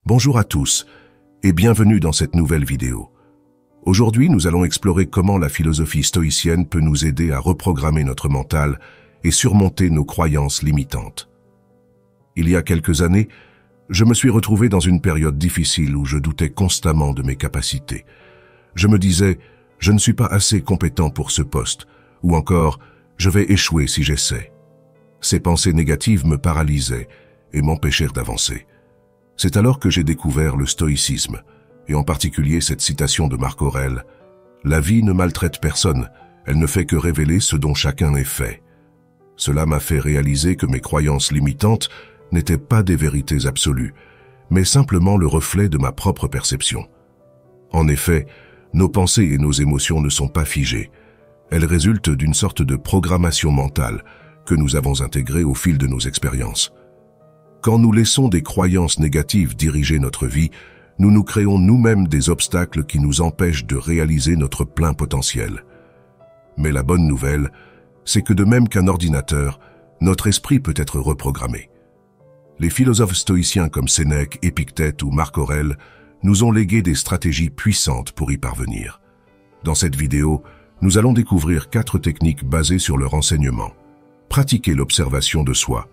Bonjour à tous et bienvenue dans cette nouvelle vidéo. Aujourd'hui, nous allons explorer comment la philosophie stoïcienne peut nous aider à reprogrammer notre mental et surmonter nos croyances limitantes. Il y a quelques années, je me suis retrouvé dans une période difficile où je doutais constamment de mes capacités. Je me disais, je ne suis pas assez compétent pour ce poste, ou encore, je vais échouer si j'essaie. Ces pensées négatives me paralysaient et m'empêchèrent d'avancer. C'est alors que j'ai découvert le stoïcisme, et en particulier cette citation de Marc Aurèle. La vie ne maltraite personne, elle ne fait que révéler ce dont chacun est fait. Cela m'a fait réaliser que mes croyances limitantes n'étaient pas des vérités absolues, mais simplement le reflet de ma propre perception. En effet, nos pensées et nos émotions ne sont pas figées. Elles résultent d'une sorte de programmation mentale que nous avons intégrée au fil de nos expériences. Quand nous laissons des croyances négatives diriger notre vie, nous nous créons nous-mêmes des obstacles qui nous empêchent de réaliser notre plein potentiel. Mais la bonne nouvelle, c'est que de même qu'un ordinateur, notre esprit peut être reprogrammé. Les philosophes stoïciens comme Sénèque, Épictète ou Marc Aurèle nous ont légué des stratégies puissantes pour y parvenir. Dans cette vidéo, nous allons découvrir 4 techniques basées sur le renseignement. Pratiquer l'observation de soi,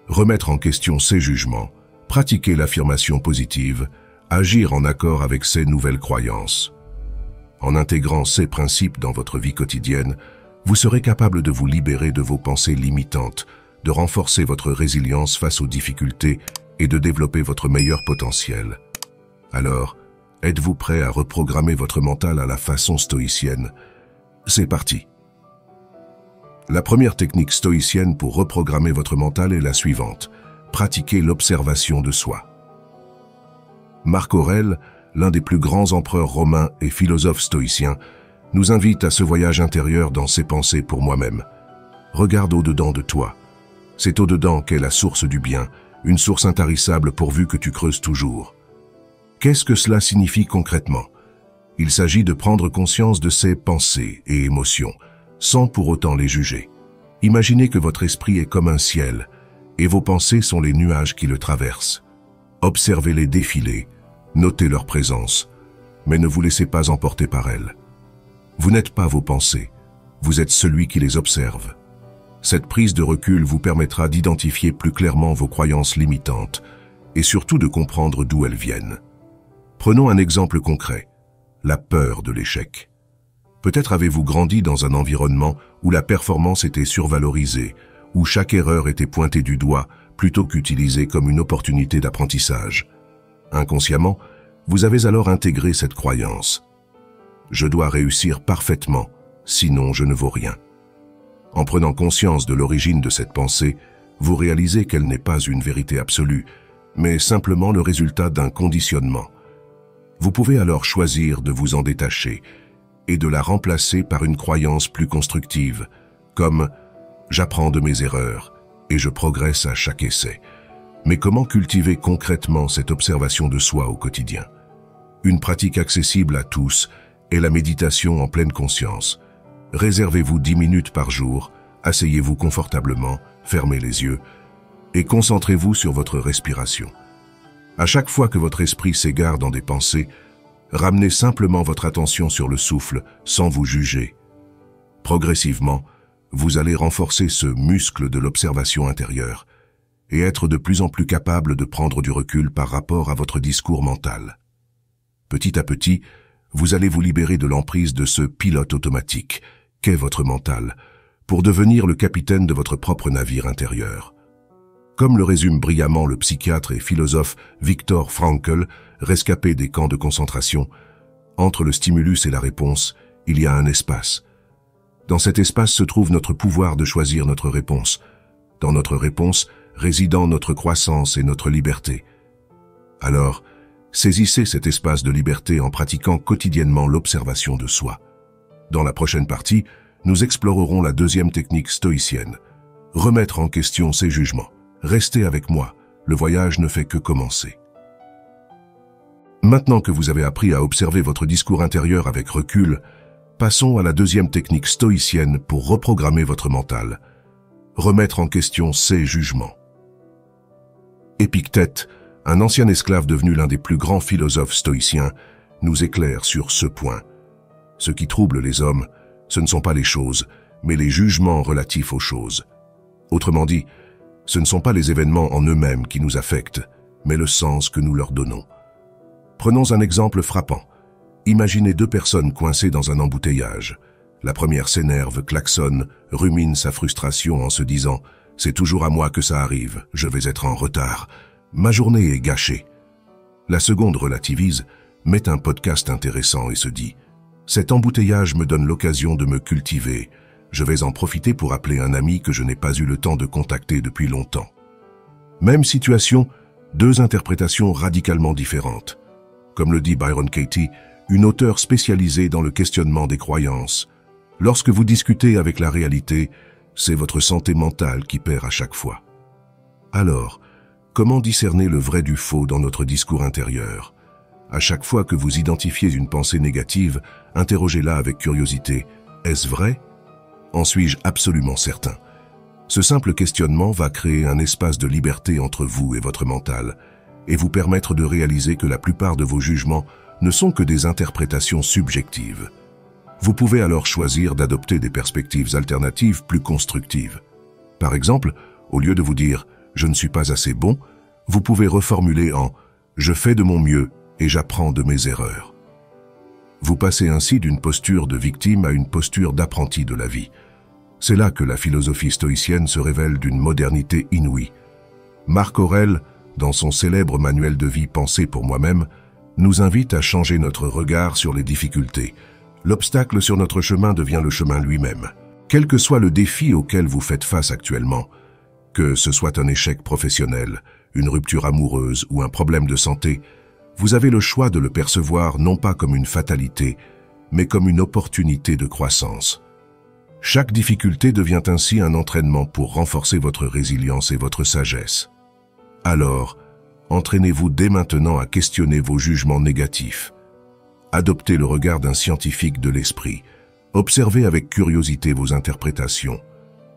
remettre en question ses jugements, pratiquer l'affirmation positive, agir en accord avec ses nouvelles croyances. En intégrant ces principes dans votre vie quotidienne, vous serez capable de vous libérer de vos pensées limitantes, de renforcer votre résilience face aux difficultés et de développer votre meilleur potentiel. Alors, êtes-vous prêt à reprogrammer votre mental à la façon stoïcienne? C'est parti! La première technique stoïcienne pour reprogrammer votre mental est la suivante. Pratiquer l'observation de soi. Marc Aurèle, l'un des plus grands empereurs romains et philosophes stoïciens, nous invite à ce voyage intérieur dans ses pensées pour moi-même. Regarde au-dedans de toi. C'est au-dedans qu'est la source du bien, une source intarissable pourvu que tu creuses toujours. Qu'est-ce que cela signifie concrètement? Il s'agit de prendre conscience de ses pensées et émotions, sans pour autant les juger. Imaginez que votre esprit est comme un ciel, et vos pensées sont les nuages qui le traversent. Observez-les défiler, notez leur présence, mais ne vous laissez pas emporter par elles. Vous n'êtes pas vos pensées, vous êtes celui qui les observe. Cette prise de recul vous permettra d'identifier plus clairement vos croyances limitantes, et surtout de comprendre d'où elles viennent. Prenons un exemple concret, la peur de l'échec. Peut-être avez-vous grandi dans un environnement où la performance était survalorisée, où chaque erreur était pointée du doigt plutôt qu'utilisée comme une opportunité d'apprentissage. Inconsciemment, vous avez alors intégré cette croyance. Je dois réussir parfaitement, sinon je ne vaux rien. En prenant conscience de l'origine de cette pensée, vous réalisez qu'elle n'est pas une vérité absolue, mais simplement le résultat d'un conditionnement. Vous pouvez alors choisir de vous en détacher et de la remplacer par une croyance plus constructive, comme « j'apprends de mes erreurs et je progresse à chaque essai ». Mais comment cultiver concrètement cette observation de soi au quotidien? Une pratique accessible à tous est la méditation en pleine conscience. Réservez-vous 10 minutes par jour, asseyez-vous confortablement, fermez les yeux et concentrez-vous sur votre respiration. À chaque fois que votre esprit s'égare dans des pensées, ramenez simplement votre attention sur le souffle sans vous juger. Progressivement, vous allez renforcer ce muscle de l'observation intérieure et être de plus en plus capable de prendre du recul par rapport à votre discours mental. Petit à petit, vous allez vous libérer de l'emprise de ce pilote automatique qu'est votre mental pour devenir le capitaine de votre propre navire intérieur. Comme le résume brillamment le psychiatre et philosophe Viktor Frankl, rescapé des camps de concentration, entre le stimulus et la réponse, il y a un espace. Dans cet espace se trouve notre pouvoir de choisir notre réponse. Dans notre réponse résidant notre croissance et notre liberté. Alors, saisissez cet espace de liberté en pratiquant quotidiennement l'observation de soi. Dans la prochaine partie, nous explorerons la deuxième technique stoïcienne. Remettre en question ses jugements. Restez avec moi, le voyage ne fait que commencer. Maintenant que vous avez appris à observer votre discours intérieur avec recul, passons à la deuxième technique stoïcienne pour reprogrammer votre mental. Remettre en question ses jugements. Épictète, un ancien esclave devenu l'un des plus grands philosophes stoïciens, nous éclaire sur ce point. Ce qui trouble les hommes, ce ne sont pas les choses, mais les jugements relatifs aux choses. Autrement dit, ce ne sont pas les événements en eux-mêmes qui nous affectent, mais le sens que nous leur donnons. Prenons un exemple frappant. Imaginez deux personnes coincées dans un embouteillage. La première s'énerve, klaxonne, rumine sa frustration en se disant « C'est toujours à moi que ça arrive, je vais être en retard. Ma journée est gâchée. » La seconde relativise, met un podcast intéressant et se dit « Cet embouteillage me donne l'occasion de me cultiver. Je vais en profiter pour appeler un ami que je n'ai pas eu le temps de contacter depuis longtemps. » Même situation, deux interprétations radicalement différentes. Comme le dit Byron Katie, une auteure spécialisée dans le questionnement des croyances. Lorsque vous discutez avec la réalité, c'est votre santé mentale qui perd à chaque fois. Alors, comment discerner le vrai du faux dans notre discours intérieur? À chaque fois que vous identifiez une pensée négative, interrogez-la avec curiosité. Est-ce vrai? En suis-je absolument certain? Ce simple questionnement va créer un espace de liberté entre vous et votre mental, et vous permettre de réaliser que la plupart de vos jugements ne sont que des interprétations subjectives. Vous pouvez alors choisir d'adopter des perspectives alternatives plus constructives. Par exemple, au lieu de vous dire « je ne suis pas assez bon », vous pouvez reformuler en « je fais de mon mieux et j'apprends de mes erreurs ». Vous passez ainsi d'une posture de victime à une posture d'apprenti de la vie. C'est là que la philosophie stoïcienne se révèle d'une modernité inouïe. Marc Aurèle, dans son célèbre manuel de vie Pensée pour moi-même, nous invite à changer notre regard sur les difficultés. L'obstacle sur notre chemin devient le chemin lui-même. Quel que soit le défi auquel vous faites face actuellement, que ce soit un échec professionnel, une rupture amoureuse ou un problème de santé, vous avez le choix de le percevoir non pas comme une fatalité, mais comme une opportunité de croissance. Chaque difficulté devient ainsi un entraînement pour renforcer votre résilience et votre sagesse. Alors, entraînez-vous dès maintenant à questionner vos jugements négatifs. Adoptez le regard d'un scientifique de l'esprit. Observez avec curiosité vos interprétations.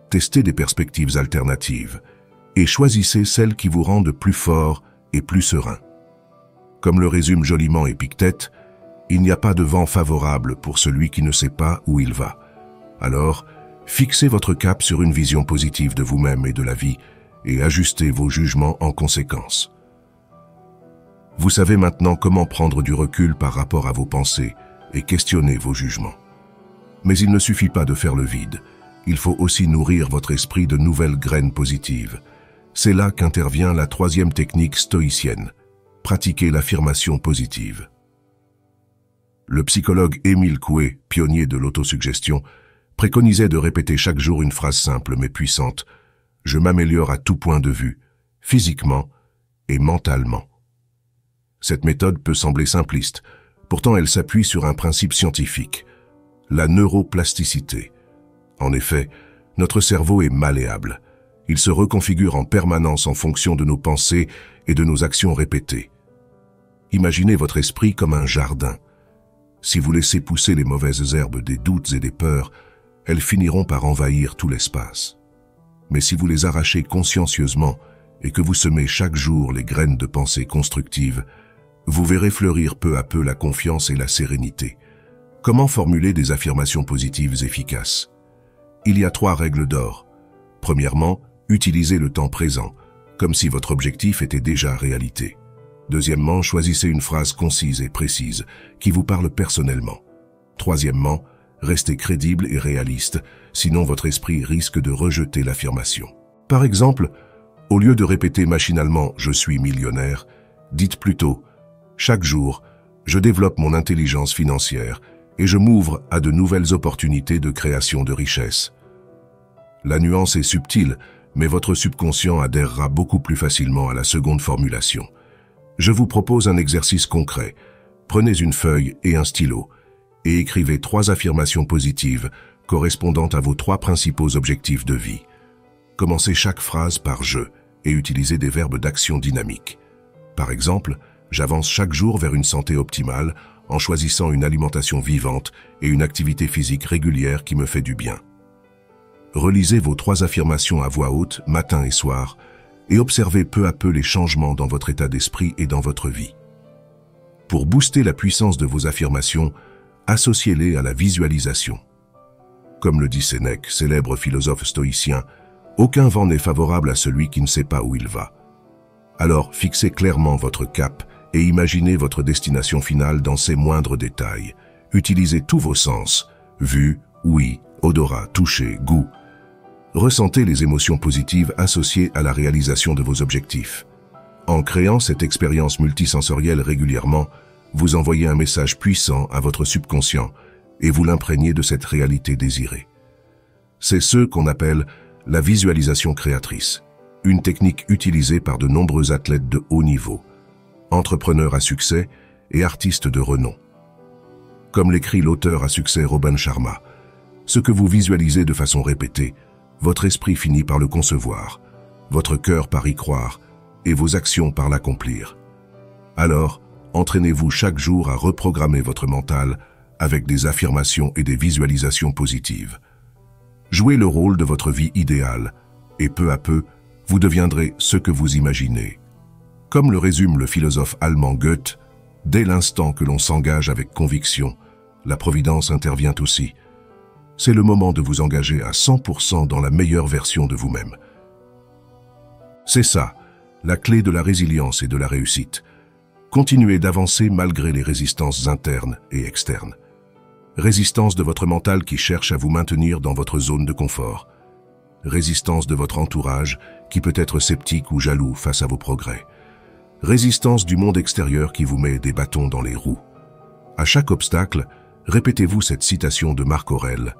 Testez des perspectives alternatives et choisissez celles qui vous rendent plus fort et plus serein. Comme le résume joliment Épictète, il n'y a pas de vent favorable pour celui qui ne sait pas où il va. Alors, fixez votre cap sur une vision positive de vous-même et de la vie et ajustez vos jugements en conséquence. Vous savez maintenant comment prendre du recul par rapport à vos pensées et questionner vos jugements. Mais il ne suffit pas de faire le vide. Il faut aussi nourrir votre esprit de nouvelles graines positives. C'est là qu'intervient la troisième technique stoïcienne. Pratiquer l'affirmation positive. Le psychologue Émile Coué, pionnier de l'autosuggestion, préconisait de répéter chaque jour une phrase simple mais puissante. « Je m'améliore à tout point de vue, physiquement et mentalement ». Cette méthode peut sembler simpliste, pourtant elle s'appuie sur un principe scientifique, la neuroplasticité. En effet, notre cerveau est malléable. Il se reconfigure en permanence en fonction de nos pensées et de nos actions répétées. Imaginez votre esprit comme un jardin. Si vous laissez pousser les mauvaises herbes des doutes et des peurs, elles finiront par envahir tout l'espace. Mais si vous les arrachez consciencieusement et que vous semez chaque jour les graines de pensée constructives, vous verrez fleurir peu à peu la confiance et la sérénité. Comment formuler des affirmations positives efficaces? Il y a 3 règles d'or. Premièrement, utilisez le temps présent, comme si votre objectif était déjà réalité. Deuxièmement, choisissez une phrase concise et précise, qui vous parle personnellement. Troisièmement, restez crédible et réaliste, sinon votre esprit risque de rejeter l'affirmation. Par exemple, au lieu de répéter machinalement « je suis millionnaire », dites plutôt « chaque jour, je développe mon intelligence financière et je m'ouvre à de nouvelles opportunités de création de richesse ». La nuance est subtile, mais votre subconscient adhérera beaucoup plus facilement à la seconde formulation. Je vous propose un exercice concret. Prenez une feuille et un stylo et écrivez 3 affirmations positives correspondant à vos 3 principaux objectifs de vie. Commencez chaque phrase par « je » et utilisez des verbes d'action dynamique. Par exemple, j'avance chaque jour vers une santé optimale en choisissant une alimentation vivante et une activité physique régulière qui me fait du bien. Relisez vos 3 affirmations à voix haute, matin et soir, et observez peu à peu les changements dans votre état d'esprit et dans votre vie. Pour booster la puissance de vos affirmations, associez-les à la visualisation. Comme le dit Sénèque, célèbre philosophe stoïcien, aucun vent n'est favorable à celui qui ne sait pas où il va. Alors fixez clairement votre cap et imaginez votre destination finale dans ses moindres détails. Utilisez tous vos sens, vue, ouïe, odorat, toucher, goût. Ressentez les émotions positives associées à la réalisation de vos objectifs. En créant cette expérience multisensorielle régulièrement, vous envoyez un message puissant à votre subconscient et vous l'imprégnez de cette réalité désirée. C'est ce qu'on appelle la visualisation créatrice, une technique utilisée par de nombreux athlètes de haut niveau, entrepreneurs à succès et artistes de renom. Comme l'écrit l'auteur à succès Robin Sharma, ce que vous visualisez de façon répétée, votre esprit finit par le concevoir, votre cœur par y croire et vos actions par l'accomplir. Alors, entraînez-vous chaque jour à reprogrammer votre mental avec des affirmations et des visualisations positives. Jouez le rôle de votre vie idéale et peu à peu, vous deviendrez ce que vous imaginez. Comme le résume le philosophe allemand Goethe, dès l'instant que l'on s'engage avec conviction, la providence intervient aussi. C'est le moment de vous engager à 100% dans la meilleure version de vous-même. C'est ça, la clé de la résilience et de la réussite. Continuez d'avancer malgré les résistances internes et externes. Résistance de votre mental qui cherche à vous maintenir dans votre zone de confort. Résistance de votre entourage qui peut être sceptique ou jaloux face à vos progrès. Résistance du monde extérieur qui vous met des bâtons dans les roues. À chaque obstacle, répétez-vous cette citation de Marc Aurèle.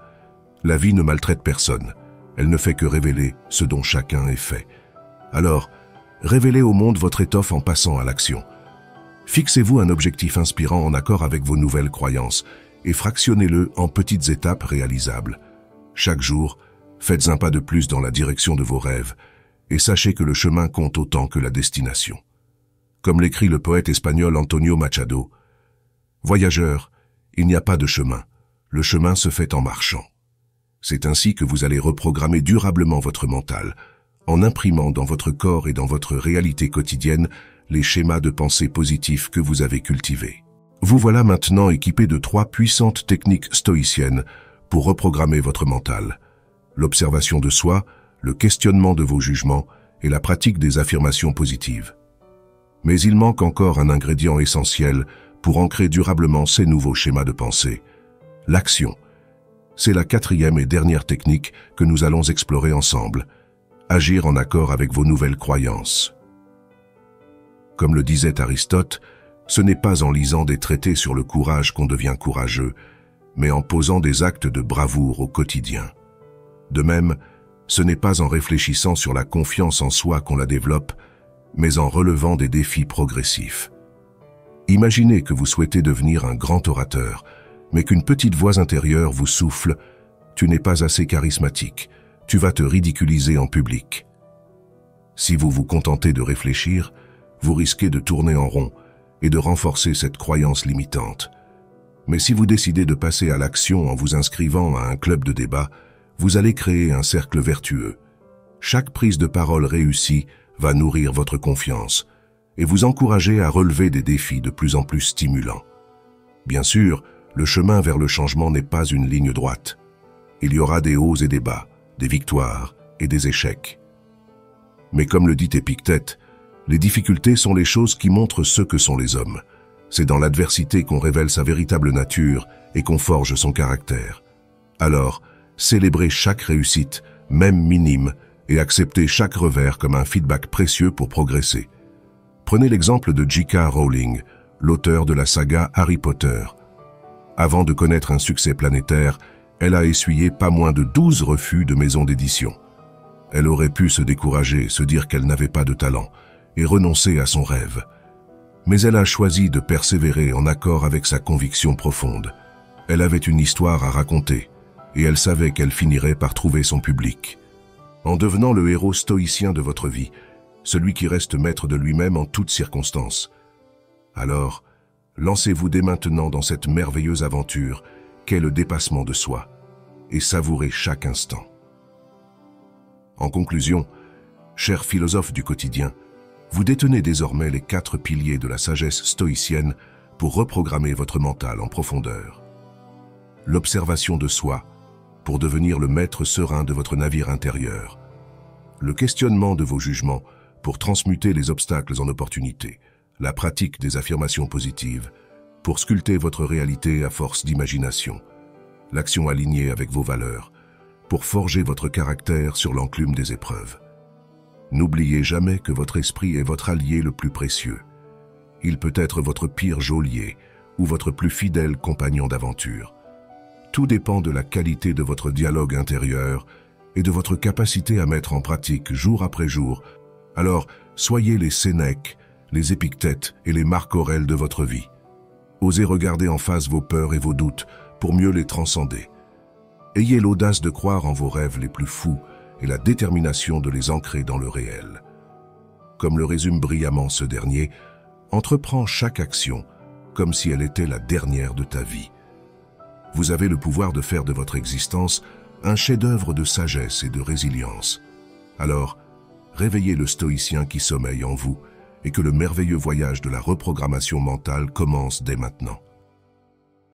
La vie ne maltraite personne, elle ne fait que révéler ce dont chacun est fait. Alors, révélez au monde votre étoffe en passant à l'action. Fixez-vous un objectif inspirant en accord avec vos nouvelles croyances et fractionnez-le en petites étapes réalisables. Chaque jour, faites un pas de plus dans la direction de vos rêves et sachez que le chemin compte autant que la destination. Comme l'écrit le poète espagnol Antonio Machado, « Voyageurs, il n'y a pas de chemin, le chemin se fait en marchant. » C'est ainsi que vous allez reprogrammer durablement votre mental, en imprimant dans votre corps et dans votre réalité quotidienne les schémas de pensée positifs que vous avez cultivés. Vous voilà maintenant équipé de 3 puissantes techniques stoïciennes pour reprogrammer votre mental. L'observation de soi, le questionnement de vos jugements et la pratique des affirmations positives. Mais il manque encore un ingrédient essentiel pour ancrer durablement ces nouveaux schémas de pensée. L'action. C'est la 4e et dernière technique que nous allons explorer ensemble. Agir en accord avec vos nouvelles croyances. Comme le disait Aristote, ce n'est pas en lisant des traités sur le courage qu'on devient courageux, mais en posant des actes de bravoure au quotidien. De même, ce n'est pas en réfléchissant sur la confiance en soi qu'on la développe, mais en relevant des défis progressifs. Imaginez que vous souhaitez devenir un grand orateur, mais qu'une petite voix intérieure vous souffle « Tu n'es pas assez charismatique, tu vas te ridiculiser en public ». Si vous vous contentez de réfléchir, vous risquez de tourner en rond et de renforcer cette croyance limitante. Mais si vous décidez de passer à l'action en vous inscrivant à un club de débat, vous allez créer un cercle vertueux. Chaque prise de parole réussie va nourrir votre confiance et vous encourager à relever des défis de plus en plus stimulants. Bien sûr, le chemin vers le changement n'est pas une ligne droite. Il y aura des hauts et des bas, des victoires et des échecs. Mais comme le dit Épictète, les difficultés sont les choses qui montrent ce que sont les hommes. C'est dans l'adversité qu'on révèle sa véritable nature et qu'on forge son caractère. Alors, célébrez chaque réussite, même minime, et acceptez chaque revers comme un feedback précieux pour progresser. Prenez l'exemple de J.K. Rowling, l'auteur de la saga Harry Potter. Avant de connaître un succès planétaire, elle a essuyé pas moins de 12 refus de maisons d'édition. Elle aurait pu se décourager, se dire qu'elle n'avait pas de talent, et renoncer à son rêve. Mais elle a choisi de persévérer en accord avec sa conviction profonde. Elle avait une histoire à raconter, et elle savait qu'elle finirait par trouver son public. En devenant le héros stoïcien de votre vie, celui qui reste maître de lui-même en toutes circonstances. Alors, lancez-vous dès maintenant dans cette merveilleuse aventure qu'est le dépassement de soi, et savourez chaque instant. En conclusion, Cher philosophe du quotidien, vous détenez désormais les 4 piliers de la sagesse stoïcienne pour reprogrammer votre mental en profondeur. L'observation de soi, pour devenir le maître serein de votre navire intérieur. Le questionnement de vos jugements, pour transmuter les obstacles en opportunités. La pratique des affirmations positives, pour sculpter votre réalité à force d'imagination. L'action alignée avec vos valeurs, pour forger votre caractère sur l'enclume des épreuves. N'oubliez jamais que votre esprit est votre allié le plus précieux. Il peut être votre pire geôlier ou votre plus fidèle compagnon d'aventure. Tout dépend de la qualité de votre dialogue intérieur et de votre capacité à mettre en pratique jour après jour. Alors, soyez les Sénèques, les Épictètes et les Marc Aurèle de votre vie. Osez regarder en face vos peurs et vos doutes pour mieux les transcender. Ayez l'audace de croire en vos rêves les plus fous et la détermination de les ancrer dans le réel. Comme le résume brillamment ce dernier, entreprends chaque action comme si elle était la dernière de ta vie. Vous avez le pouvoir de faire de votre existence un chef-d'œuvre de sagesse et de résilience. Alors, réveillez le stoïcien qui sommeille en vous et que le merveilleux voyage de la reprogrammation mentale commence dès maintenant.